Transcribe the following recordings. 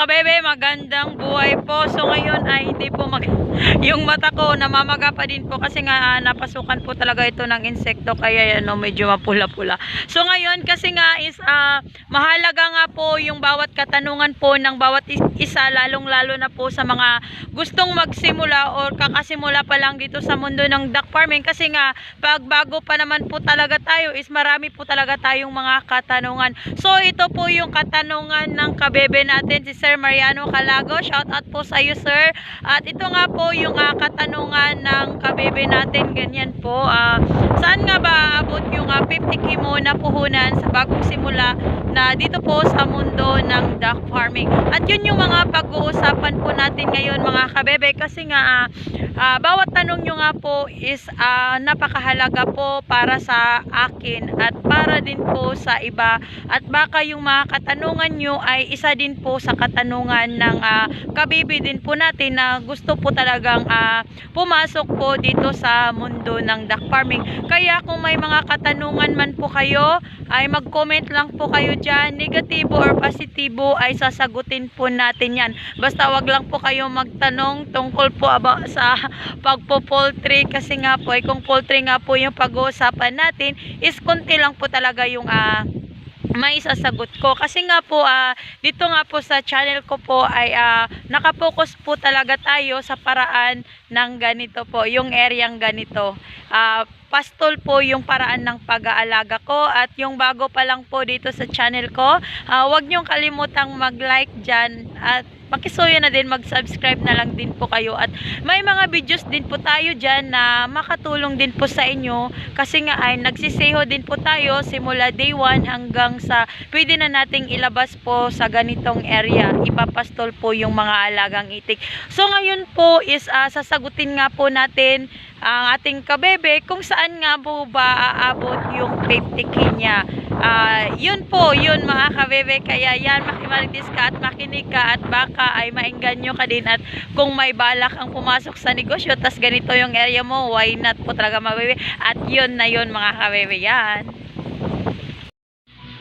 kabebe, magandang buhay po. So ngayon ay hindi po yung mata ko namamaga pa din po kasi nga napasukan po talaga ito ng insekto kaya yan medyo mapula-pula. So ngayon kasi nga is mahalaga nga po yung bawat katanungan po ng bawat isa, lalong-lalo na po sa mga gustong magsimula or kakasimula pa lang dito sa mundo ng duck farming kasi nga pag bago pa naman po talaga tayo is marami po talaga tayong mga katanungan. So ito po yung katanungan ng kabebe natin, si Sir Mariano Calago. Shout out po sa iyo, sir. At ito nga po yung katanungan ng kabebe natin, ganyan po. Saan nga ba abot yung 50k mo na puhunan sa bagong simula na dito po sa mundo ng duck farming? At yun yung mga pag-uusapan po natin ngayon mga kabebe kasi nga bawat tanong nyo nga po is napakahalaga po para sa akin at para din po sa iba, at baka yung mga katanungan nyo ay isa din po sa katanungan ng kabibi din po natin na gusto po talagang pumasok po dito sa mundo ng duck farming. Kaya kung may mga katanungan man po kayo ay mag-comment lang po kayo dyan, negatibo or positibo ay sasagutin po natin yan. Basta wag lang po kayo magtanong tungkol po sa pagpo-poultry kasi nga po ay kung poultry nga po yung pag-uusapan natin is konti lang po talaga yung may sasagot ko kasi nga po dito nga po sa channel ko po ay nakapokus po talaga tayo sa paraan ng ganito po, yung areang ganito. Pastol po yung paraan ng pag-aalaga ko, at yung bago pa lang po dito sa channel ko, huwag niyong kalimutang mag-like dyan at pakisuyo na din, mag-subscribe na lang din po kayo, at may mga videos din po tayo dyan na makatulong din po sa inyo kasi nga ay nagsiseho din po tayo simula day 1 hanggang sa pwede na nating ilabas po sa ganitong area, ipapastol po yung mga alagang itik. So ngayon po is sasagutin nga po natin ang ating kabebe kung saan nga po ba aabot yung 50k niya. Yun po, yun mga kabebe, kaya yan, makimaligis ka at makinig ka at baka ay maengganyo ka din, at kung may balak ang pumasok sa negosyo tas ganito yung area mo, why not po talaga mga kabebe. At yun na yun mga kabebe, yan.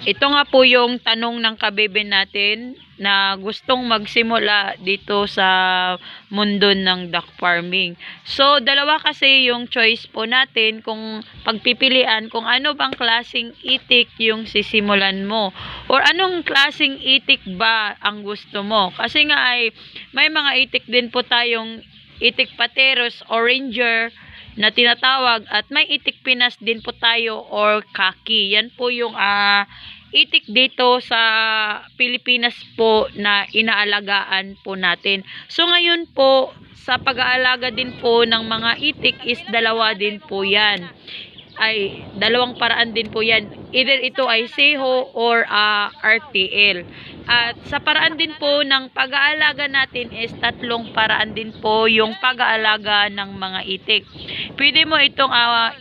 Ito nga po yung tanong ng kabebe natin na gustong magsimula dito sa mundo ng duck farming. So, dalawa kasi yung choice po natin kung pagpipilian kung ano bang klaseng itik yung sisimulan mo or anong klaseng itik ba ang gusto mo. Kasi nga ay may mga itik din po tayong itik pateros o ranger na tinatawag, at may itik Pinas din po tayo or kaki. Yan po yung itik dito sa Pilipinas po na inaalagaan po natin. So ngayon po sa pag-aalaga din po ng mga itik is dalawa din po yan. Ay dalawang paraan din po yan. Either ito ay seho or RTL. At sa paraan din po ng pag-aalaga natin is tatlong paraan din po yung pag-aalaga ng mga itik. Pwede mo itong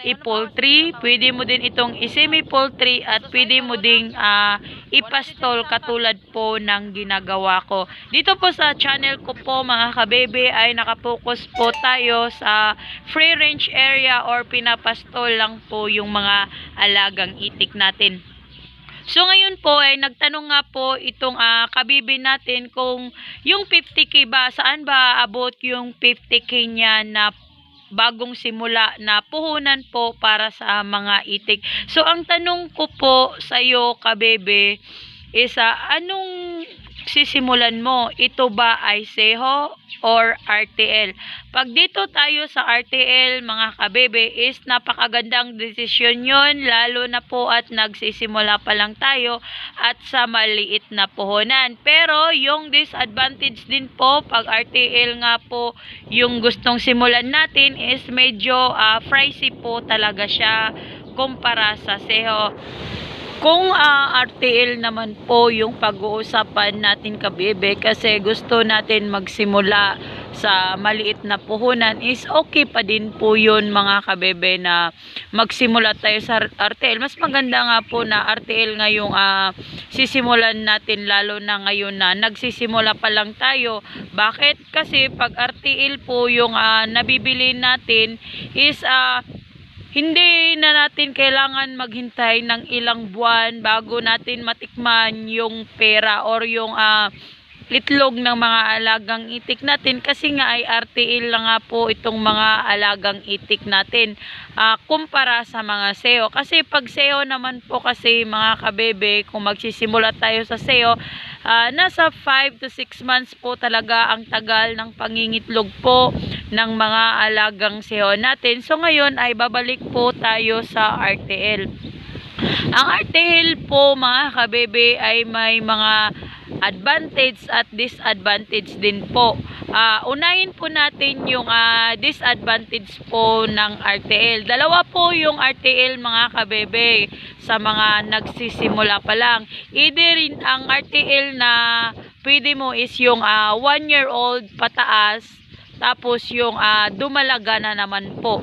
i-poultry, pwede mo din itong i-semi-poultry, at pwede mo ding ipastol katulad po ng ginagawa ko. Dito po sa channel ko po mga kabebe ay nakapokus po tayo sa free range area or pinapastol lang po yung mga alagang itik natin. So ngayon po ay nagtanong nga po itong kabibi natin kung yung 50k ba, saan ba abot yung 50k niya na bagong simula na puhunan po para sa mga itik. So ang tanong ko po sa iyo kabebe is anong sisimulan mo? Ito ba ay seho or RTL? Pag dito tayo sa RTL mga kabebe is napakagandang desisyon yon, lalo na po at nagsisimula pa lang tayo at sa maliit na puhunan. Pero yung disadvantage din po pag RTL nga po yung gustong simulan natin is medyo pricey po talaga siya kumpara sa seho. Kung RTL naman po yung pag-uusapan natin kabebe kasi gusto natin magsimula sa maliit na puhunan is okay pa din po yun mga kabebe na magsimula tayo sa RTL. Mas maganda nga po na RTL ngayong sisimulan natin, lalo na ngayon na nagsisimula pa lang tayo. Bakit? Kasi pag RTL po yung nabibili natin is hindi na natin kailangan maghintay ng ilang buwan bago natin matikman yung pera or yung itlog ng mga alagang itik natin kasi nga ay RTL lang nga po itong mga alagang itik natin kumpara sa mga seo. Kasi pag seo naman po kasi mga kabebe, kung magsisimula tayo sa seo, nasa 5 to 6 months po talaga ang tagal ng pangingitlog po ng mga alagang seo natin. So ngayon ay babalik po tayo sa RTL. Ang RTL po mga kabebe ay may mga advantage at disadvantage din po. Unahin po natin yung disadvantage po ng RTL. Dalawa po yung RTL mga kabebe sa mga nagsisimula pa lang. Either ang RTL na pwede mo is yung 1-year-old pataas, tapos yung dumalaga na naman po.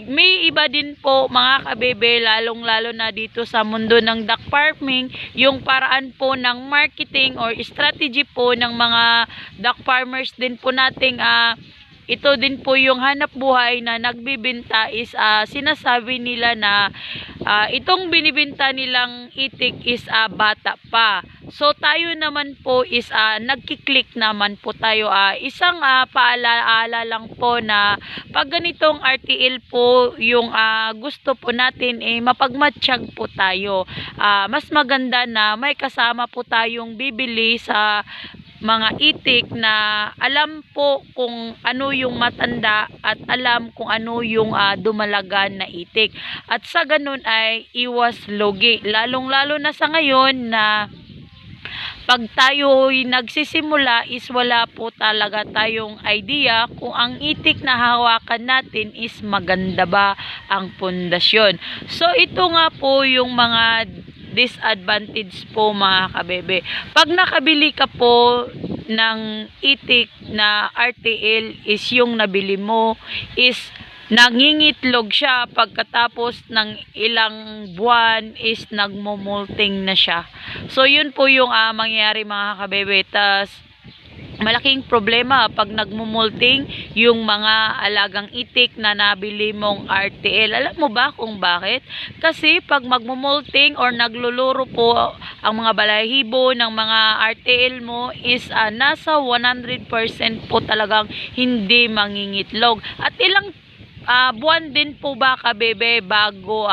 May iba din po mga kabebe, lalong-lalo na dito sa mundo ng duck farming, yung paraan po ng marketing or strategy po ng mga duck farmers din po nating ito din po yung hanap buhay na nagbibenta is sinasabi nila na itong binibenta nilang itik is bata pa. So tayo naman po is nagkiklik naman po tayo. Isang paalaala lang po na pag ganitong RTL po yung gusto po natin mapagmatsyag po tayo. Mas maganda na may kasama po tayong bibili sa mga itik na alam po kung ano yung matanda at alam kung ano yung dumalaga na itik. At sa ganun ay iwas logi. Lalong-lalo na sa ngayon na pag tayo nagsisimula is wala po talaga tayong idea kung ang itik na hawakan natin is maganda ba ang pundasyon. So ito nga po yung mga disadvantage po mga kabebe. Pag nakabili ka po ng itik na RTL is yung nabili mo is nangingitlog siya, pagkatapos ng ilang buwan is nagmumulting na siya. So yun po yung mangyayari mga kabebe. Tas malaking problema pag nagmumulting yung mga alagang itik na nabili mong RTL. Alam mo ba kung bakit? Kasi pag magmumulting or nagluluro po ang mga balahibo ng mga RTL mo is nasa 100% po talagang hindi mangingitlog. At ilang buwan din po ba kabebe bago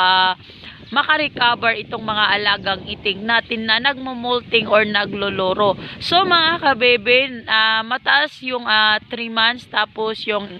makarecover itong mga alagang itik natin na nagmumulting or nagloloro. So mga kabebe, mataas yung 3 months, tapos yung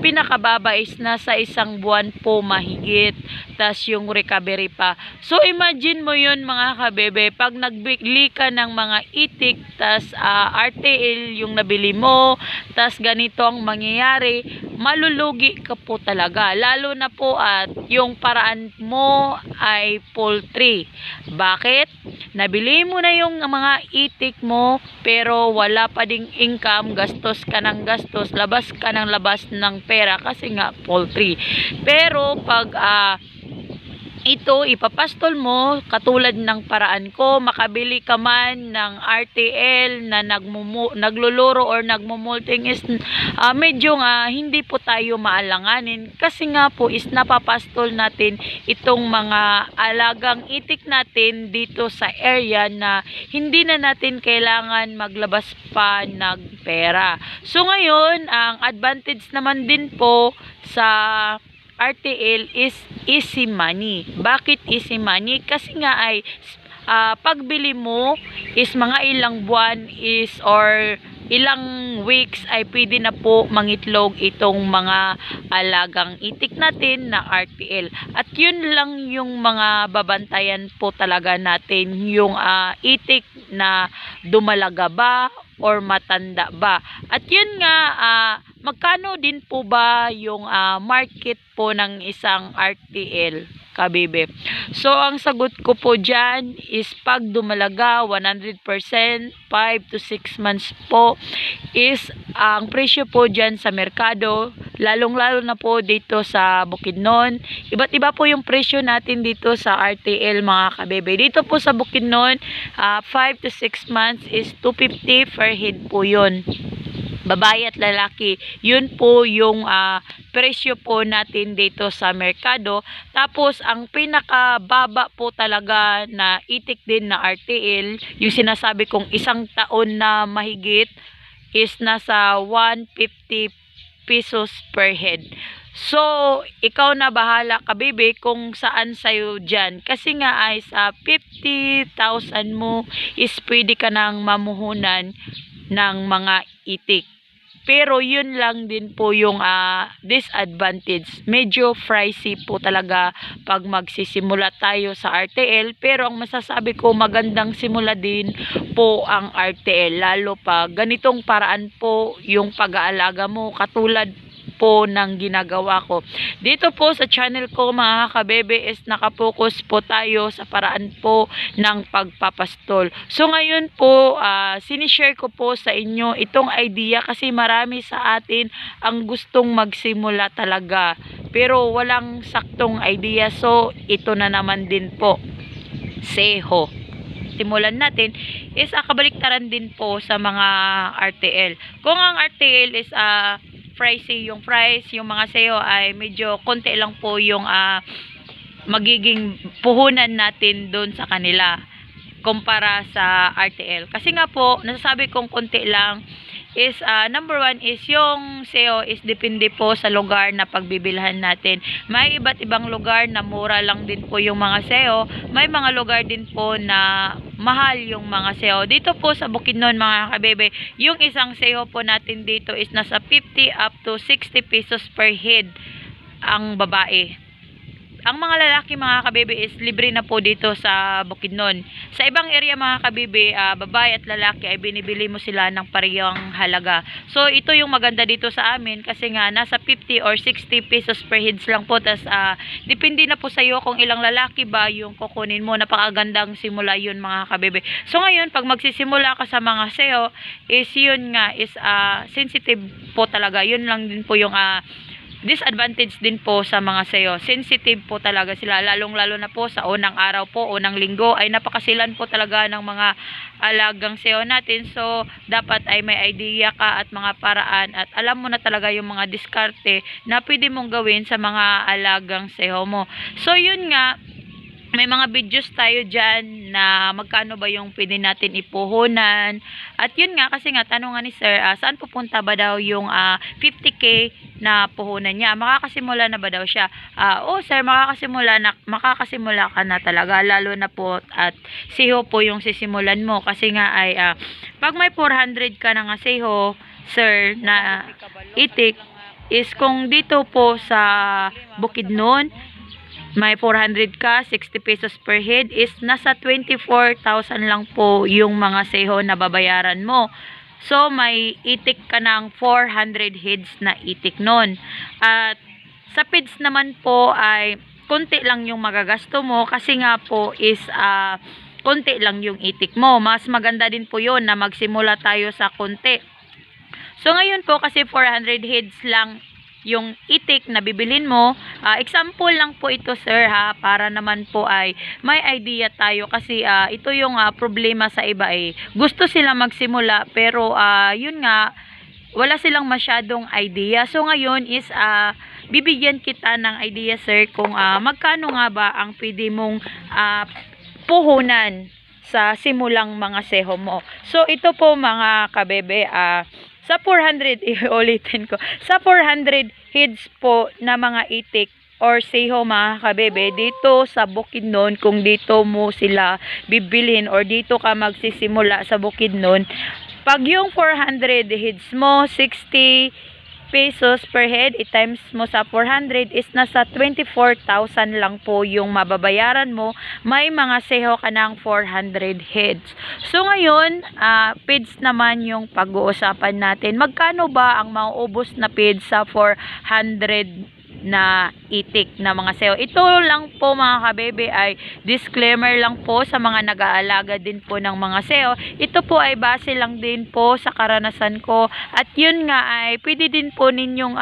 pinakababa is nasa 1 buwan po mahigit, tas yung recovery pa. So imagine mo yun mga kabebe, pag nagbili ka ng mga itik, tas RTL yung nabili mo, tas ganito ang mangyayari, malulugi ka po talaga. Lalo na po at yung paraan mo ay poultry. Bakit? Nabili mo na yung mga itik mo pero wala pa ding income, gastos ka ng gastos, labas ka ng labas ng pera kasi nga poultry. Pero pag ito ipapastol mo katulad ng paraan ko, makabili ka man ng RTL na nagluluro or nagmumulting is medyo hindi po tayo maalanganin kasi nga po is napapastol natin itong mga alagang itik natin dito sa area na hindi na natin kailangan maglabas pa ng pera. So ngayon, ang advantage naman din po sa RTL is easy money. Bakit easy money? Kasi nga ay pagbili mo is mga ilang buwan is or ilang weeks ay pwede na po mangitlog itong mga alagang itik natin na RTL. At yun lang yung mga babantayan po talaga natin, yung itik na dumalaga ba or matanda ba. At yun nga, magkano din po ba yung market po ng isang RTL, kabebe? So, ang sagot ko po dyan is pag dumalaga 100%, 5 to 6 months po, is ang presyo po dyan sa merkado, lalong-lalo na po dito sa Bukidnon. Iba't iba po yung presyo natin dito sa RTL mga kabebe. Dito po sa Bukidnon, 5 to 6 months is 250 per head po yun. babae at lalaki. Yun po yung presyo po natin dito sa merkado. Tapos ang pinakababa po talaga na itik din na RTL, yung sinasabi kong 1 taon na mahigit, is nasa 150 pesos per head. So, ikaw na bahala ka, baby, kung saan sa'yo dyan. Kasi nga ay sa 50,000 mo is pwede ka nang mamuhunan ng mga itik. Pero yun lang din po yung disadvantage. Medyo pricey po talaga pag magsisimula tayo sa RTL. Pero ang masasabi ko, magandang simula din po ang RTL. Lalo pag ganitong paraan po yung pag-aalaga mo, katulad po ng ginagawa ko. Dito po sa channel ko, mga kabebe, is nakapokus po tayo sa paraan po ng pagpapastol. So ngayon po, sinishare ko po sa inyo itong idea kasi marami sa atin ang gustong magsimula talaga. Pero walang saktong idea. So ito na naman din po. Seho. Simulan natin is kabaliktaran din po sa mga RTL. Kung ang RTL is pricey yung price, yung mga SEO ay medyo konti lang po yung magiging puhunan natin doon sa kanila kumpara sa RTL. Kasi nga po, nasasabi kong konti lang is number one is yung SEO is depende po sa lugar na pagbibilhan natin. May iba't ibang lugar na mura lang din po yung mga SEO. May mga lugar din po na mahal yung mga SEO. Dito po sa Bukidnon, mga kabebe, yung isang SEO po natin dito is nasa 50 up to 60 pesos per head ang babae. Ang mga lalaki, mga kabebe, is libre na po dito sa Bukidnon. Sa ibang area, mga kabebe, babae at lalaki ay binibili mo sila ng parehong halaga. So ito yung maganda dito sa amin kasi nga nasa 50 or 60 pesos per heads lang po. Tas depende na po sa iyo kung ilang lalaki ba yung kukunin mo. Napakagandang simula yun, mga kabebe. So ngayon, pag magsisimula ka sa mga SEO, is yun nga is sensitive po talaga. Yun lang din po yung disadvantage din po sa mga SEO. Sensitive po talaga sila, lalong-lalo na po sa unang araw po, unang linggo, ay napakasilan po talaga ng mga alagang SEO natin. So, dapat ay may idea ka at mga paraan at alam mo na talaga yung mga diskarte na pwede mong gawin sa mga alagang SEO mo. So, yun nga, may mga videos tayo dyan na magkano ba yung pwede natin ipuhunan. At yun nga, kasi nga, tanong ni sir, saan pupunta ba daw yung 50k na puhunan niya? Makakasimula na ba daw siya? Oh sir, makakasimula ka na talaga. Lalo na po at SEO po yung sisimulan mo. Kasi nga ay, pag may 400 ka na nga SEO, sir, na itik, is kung dito po sa Bukidnon, may 400 ka, 60 pesos per head, is nasa 24,000 lang po yung mga SEO na babayaran mo. So, may itik ka ng 400 heads na itik nun. At sa feeds naman po ay konti lang yung magagasto mo kasi nga po is konti lang yung itik mo. Mas maganda din po yun na magsimula tayo sa konti. So, ngayon po kasi 400 heads lang yung itik na bibilin mo. Example lang po ito, sir, ha, para naman po ay may idea tayo kasi ito yung problema sa iba eh. Gusto sila magsimula pero yun nga, wala silang masyadong idea. So ngayon is bibigyan kita ng idea, sir, kung magkano nga ba ang pwede mong puhunan sa simulang mga SEO mo. So ito po, mga kabebe, sa 400, ulitin ko, sa 400 heads po na mga itik or SEO, mga kabebe, dito sa Bukidnon, kung dito mo sila bibilhin or dito ka magsisimula sa Bukidnon, pag yung 400 heads mo, 60 pesos per head, i-times mo sa 400 is nasa 24,000 lang po yung mababayaran mo. May mga SEO ka ng 400 heads. So ngayon, feeds naman yung pag-uusapan natin. Magkano ba ang mauubos na feeds sa 400 na itik na mga SEO? Ito lang po, mga kabebe, ay disclaimer lang po sa mga nag-aalaga din po ng mga SEO. Ito po ay base lang din po sa karanasan ko at yun nga ay pwede din po ninyong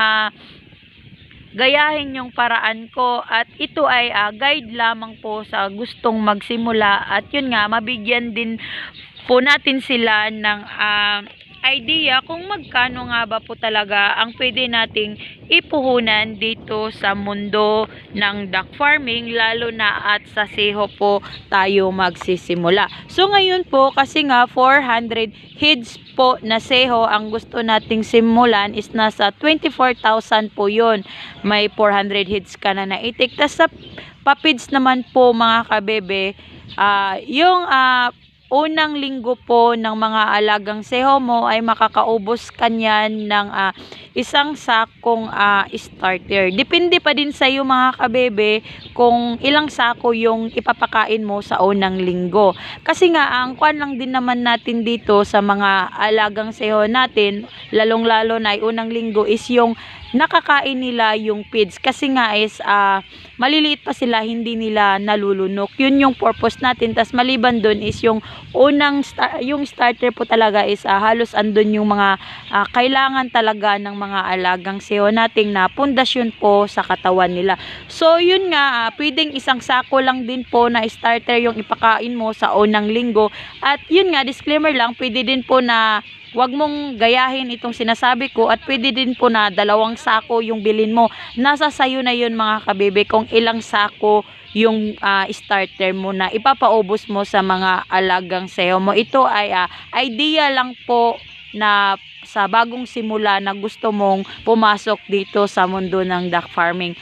gayahin yung paraan ko at ito ay guide lamang po sa gustong magsimula at yun nga, mabigyan din po natin sila ng idea kung magkano nga ba po talaga ang pwede nating ipuhunan dito sa mundo ng duck farming, lalo na at sa seho po tayo magsisimula. So ngayon po, kasi nga 400 heads po na seho ang gusto nating simulan is nasa 24,000 po yun. May 400 heads ka na naitik. Tas sa papids naman po mga kabebe, yung unang linggo po ng mga alagang seho mo ay makakaubos kanyan ng isang sakong starter. Depende pa din sa iyo mga kabebe kung ilang sako yung ipapakain mo sa unang linggo. Kasi nga ang kwan lang din naman natin dito sa mga alagang seho natin, lalong-lalo na ay unang linggo, is yung nakakain nila yung feeds. Kasi nga is maliliit pa sila, hindi nila nalulunok. Yun yung purpose natin. Tas maliban dun is yung yung starter po talaga is halos andun yung mga kailangan talaga ng mga alagang seho nating na pundasyon po sa katawan nila. So yun nga, pwedeng isang sako lang din po na starter yung ipakain mo sa unang linggo. At yun nga, disclaimer lang, pwede din po na wag mong gayahin itong sinasabi ko, at pwede din po na 2 sako yung bilin mo. Nasa sayo na yun mga kabebe kung ilang sako yung starter mo na ipapaubos mo sa mga alagang seho mo. Ito ay idea lang po na sa bagong simula na gusto mong pumasok dito sa mundo ng duck farming.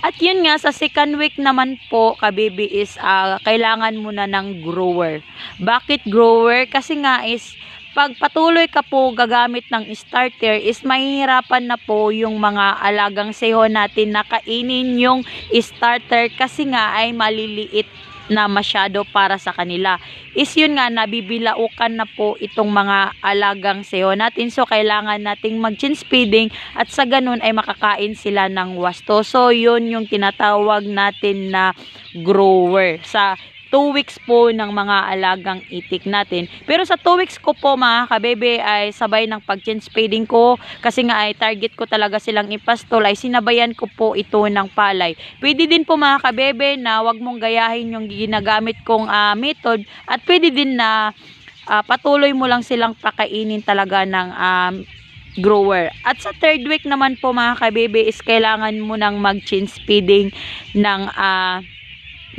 At yun nga, sa second week naman po, kabibi, is kailangan mo na ng grower. Bakit grower? Kasi nga is pag patuloy ka po gagamit ng starter is mahihirapan na po yung mga alagang seho natin na kainin yung starter, kasi nga ay maliliit na masyado para sa kanila. Is yun nga, nabibilaukan na po itong mga alagang seho natin. So kailangan nating mag-change feeding at sa ganun ay makakain sila ng wasto. So yun yung tinatawag natin na grower sa 2 weeks po ng mga alagang itik natin. Pero sa 2 weeks ko po mga kabebe ay sabay ng pag-change feeding ko, kasi nga ay target ko talaga silang ipastol, ay sinabayan ko po ito ng palay. Pwede din po mga kabebe na wag mong gayahin yung ginagamit kong method, at pwede din na patuloy mo lang silang pakainin talaga ng grower. At sa 3rd week naman po mga kabebe is kailangan mo nang mag-change feeding ng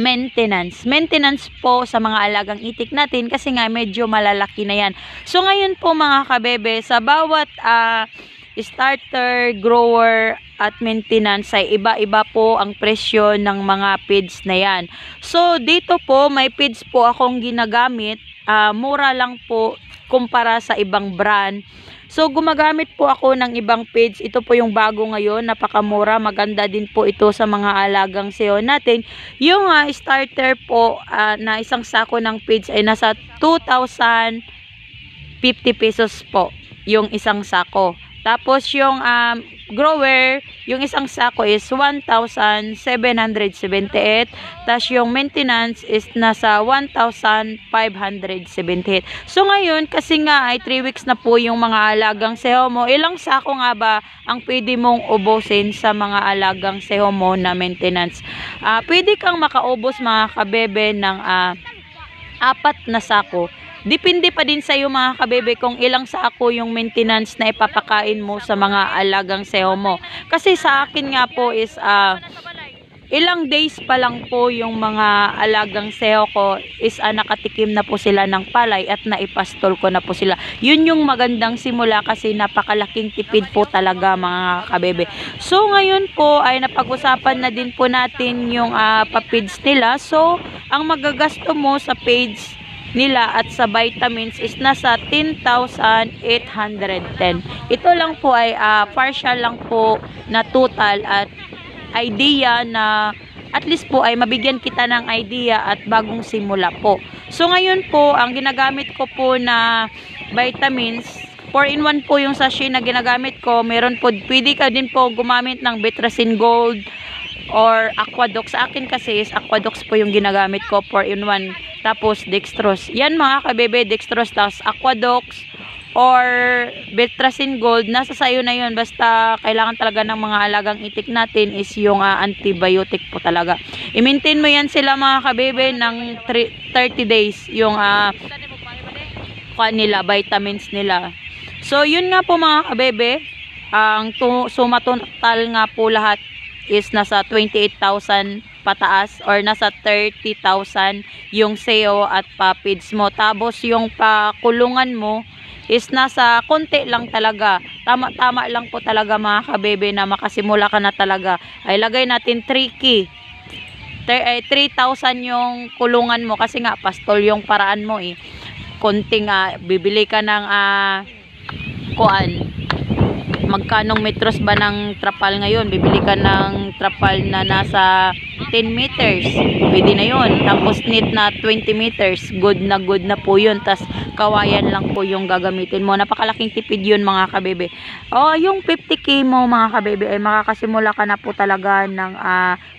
maintenance po sa mga alagang itik natin, kasi nga medyo malalaki na yan. So ngayon po mga kabebe, sa bawat starter, grower at maintenance ay iba-iba po ang presyo ng mga feeds na yan. So dito po may feeds po akong ginagamit, mura lang po kumpara sa ibang brand. So gumagamit po ako ng ibang feeds. Ito po yung bago ngayon, napakamura, maganda din po ito sa mga alagang seho natin. Yung starter po na isang sako ng feeds ay nasa 2,050 pesos po yung isang sako. Tapos yung grower, yung isang sako is 1,778. Tapos yung maintenance is nasa 1,578. So ngayon, kasi nga ay 3 weeks na po yung mga alagang seho mo, ilang sako nga ba ang pwede mong ubusin sa mga alagang seho mo na maintenance? Pwede kang makaubos mga kabebe ng 4 na sako. Depende pa din sa iyo mga kabebe kung ilang sako yung maintenance na ipapakain mo sa mga alagang seho mo. Kasi sa akin nga po is ilang days pa lang po yung mga alagang seho ko is nakatikim na po sila ng palay at naipastol ko na po sila. Yun yung magandang simula, kasi napakalaking tipid po talaga mga kabebe. So ngayon po ay napag-usapan na din po natin yung papids nila. So ang magagasto mo sa feeds nila at sa vitamins is nasa 10,810. Ito lang po ay partial lang po na total at idea na at least po ay mabigyan kita ng idea at bagong simula po. So ngayon po, ang ginagamit ko po na vitamins, 4-in-1 po yung sachet na ginagamit ko. Meron po, pwede ka din po gumamit ng Betracin Gold or Aquadox. Sa akin kasi is Aquadox po yung ginagamit ko, 4-in-1. Tapos dextrose. Yan mga kabebe, dextrose tapos Aquadox or Betracin Gold, nasa sayo na yun. Basta kailangan talaga ng mga alagang itik natin is yung antibiotic po talaga. I-maintain mo yan sila mga kabebe ng 30 days. Yung nila, vitamins nila. So, yun nga po mga kabebe, ang suma total nga po lahat is nasa 28,000 pataas or nasa 30,000 yung seo at papids mo. Tapos yung pakulungan mo is nasa konti lang talaga. Tama-tama lang po talaga mga kabebe na makasimula ka na talaga. Ay lagay natin 3K. 3,000 yung kulungan mo kasi nga pastol yung paraan mo eh. Konting bibili ka ng magkanong metros ba ng trapal ngayon? Bibili ka ng trapal na nasa 10 meters. Pwede na yun. Tapos knit na 20 meters. Good na po yun. Tas kawayan lang po yung gagamitin mo. Napakalaking tipid yun mga kabebe. Yung 50K mo mga kabebe ay makakasimula ka na po talaga ng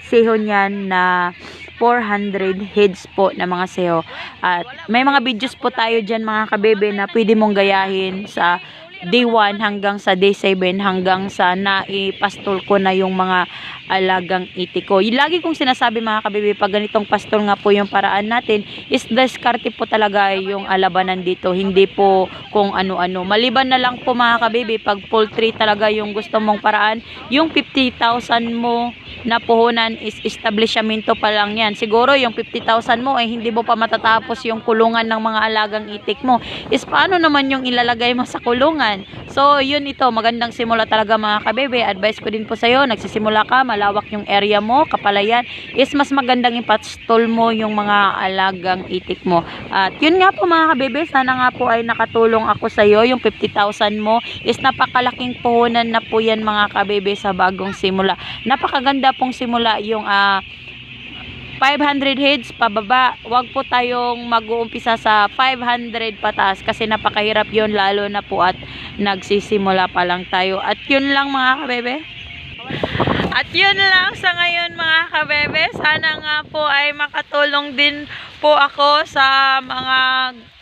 seho niyan na 400 heads po na mga seho. At may mga videos po tayo dyan mga kabebe na pwede mong gayahin sa day 1 hanggang sa day 7 hanggang sa naipastol ko na yung mga alagang itik ko. Lagi kong sinasabi mga kabebe, pag ganitong pastol nga po yung paraan natin, is diskarte po talaga yung alabanan dito. Hindi po kung ano-ano. Maliban na lang po mga kabebe, pag poultry talaga yung gusto mong paraan, yung 50,000 mo na puhunan is establishmento pa lang yan. Siguro yung 50,000 mo ay hindi mo pa matatapos yung kulungan ng mga alagang itik mo. Is paano naman yung ilalagay mo sa kulungan? So, yun ito. Magandang simula talaga mga kabebe. Advice ko din po sa'yo, nagsisimula ka, malawak yung area mo, kapalayan, is mas magandang ipastol mo yung mga alagang itik mo. At yun nga po mga kabebe, sana nga po ay nakatulong ako sa'yo. Yung 50,000 mo is napakalaking puhunan na po yan mga kabebe sa bagong simula. Napakaganda pong simula yung 500 heads pababa. Wag po tayong mag-uumpisa sa 500 pataas kasi napakahirap yun lalo na po at nagsisimula pa lang tayo. At yun lang mga kabebe. At yun lang sa ngayon mga kabebe. Sana nga po ay makatulong din po ako sa mga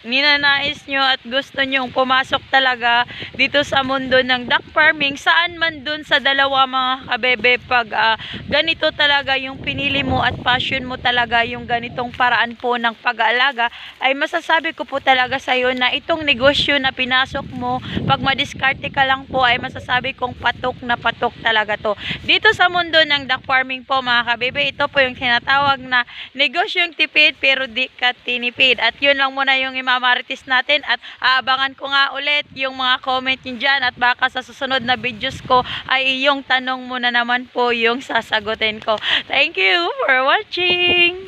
ninanais nyo at gusto nyong pumasok talaga dito sa mundo ng duck farming. Saan man dun sa dalawa mga kabebe, pag ganito talaga yung pinili mo at passion mo talaga yung ganitong paraan po ng pag-aalaga, ay masasabi ko po talaga sa'yo na itong negosyo na pinasok mo, pag madiskarte ka lang po, ay masasabi kong patok na patok talaga to. Dito sa mundo ng duck farming po mga kabebe, ito po yung tinatawag na negosyong tipid pero di ka tinipid. At yun lang muna yung mamaritis natin at aabangan ko nga ulit yung mga comment nyo dyan at baka sa susunod na videos ko ay yung tanong mo na naman po yung sasagutin ko. Thank you for watching!